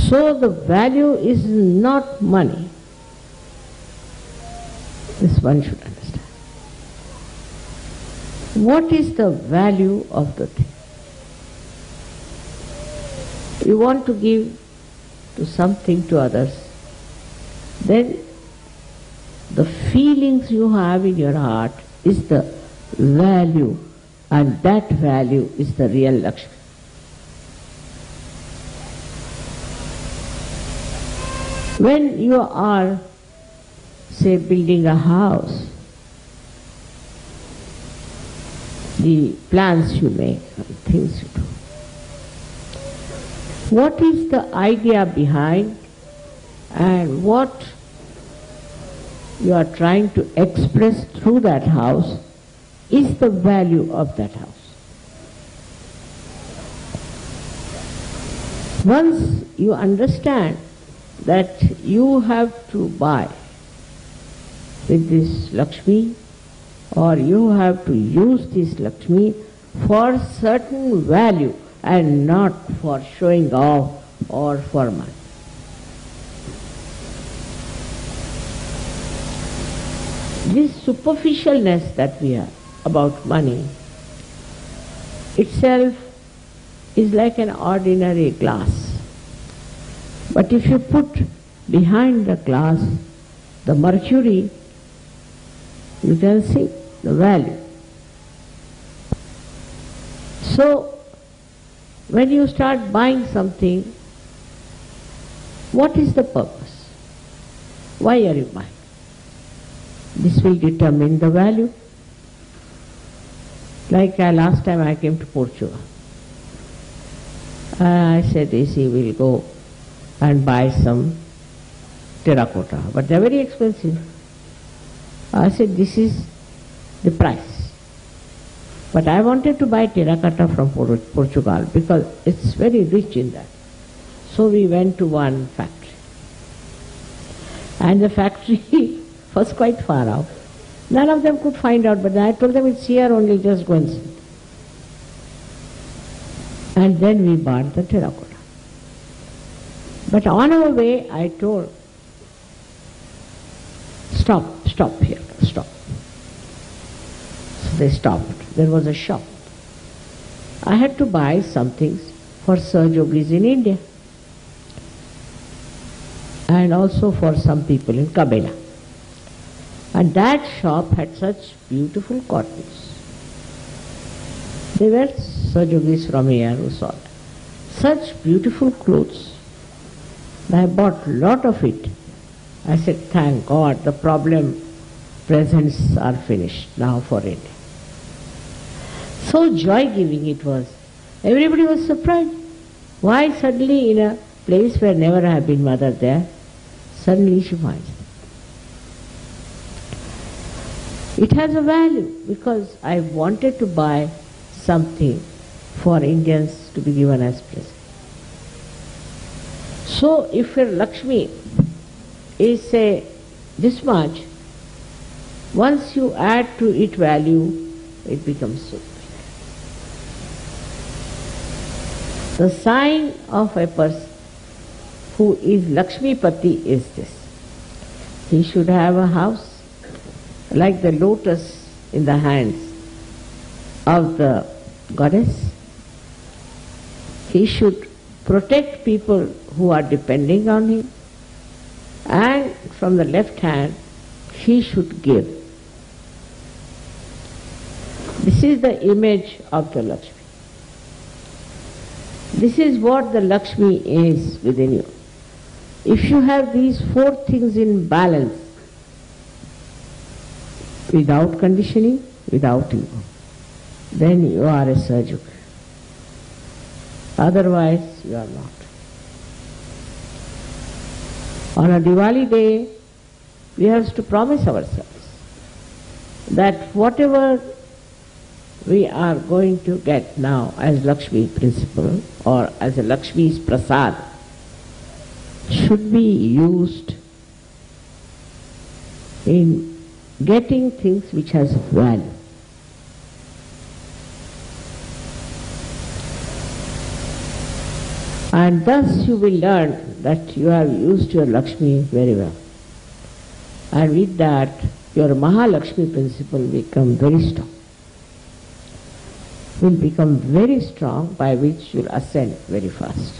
So the value is not money. This one should understand. What is the value of the thing? You want to give to something to others, then the feelings you have in your heart is the value, and that value is the real Lakshmi. When you are, say, building a house, the plans you make, things you do, what is the idea behind and what you are trying to express through that house is the value of that house. Once you understand that you have to buy with this Lakshmi, or you have to use this Lakshmi for certain value and not for showing off or for money. This superficialness that we have about money itself is like an ordinary glass. But if you put behind the glass the mercury, you can see the value. So, when you start buying something, what is the purpose? Why are you buying? This will determine the value. Like last time I came to Portugal. I said, we will go and buy some terracotta, but they are very expensive. I said, this is the price. But I wanted to buy terracotta from Portugal because it's very rich in that. So we went to one factory. And the factory was quite far out. None of them could find out, but I told them it's here only, just go and see. And then we bought the terracotta. But on our way, I told, stop here, stop. So they stopped. There was a shop. I had to buy some things for Sir Jogis in India, and also for some people in Kabela. And that shop had such beautiful cottons. They were Sir Jogis from here who saw that. Such beautiful clothes. I bought a lot of it. I said, thank God, the problem presents are finished now for India. So joy-giving it was. Everybody was surprised. Why suddenly in a place where never have been mother there, suddenly she finds it. It has a value because I wanted to buy something for Indians to be given as present. So if your Lakshmi is, say, this much, once you add to it value, it becomes so. The sign of a person who is Lakshmi Pati is this. He should have a house like the lotus in the hands of the goddess. He should protect people who are depending on him, and from the left hand he should give. This is the image of the Lakshmi. This is what the Lakshmi is within you. If you have these four things in balance, without conditioning, without ego, then you are a Sahaja. Otherwise, you are not. On a Diwali day, we have to promise ourselves that whatever we are going to get now as Lakshmi principle or as a Lakshmi's prasad should be used in getting things which has value. And thus you will learn that you have used your Lakshmi very well. And with that, your Mahalakshmi principle will become very strong. Will become very strong, by which you will ascend very fast.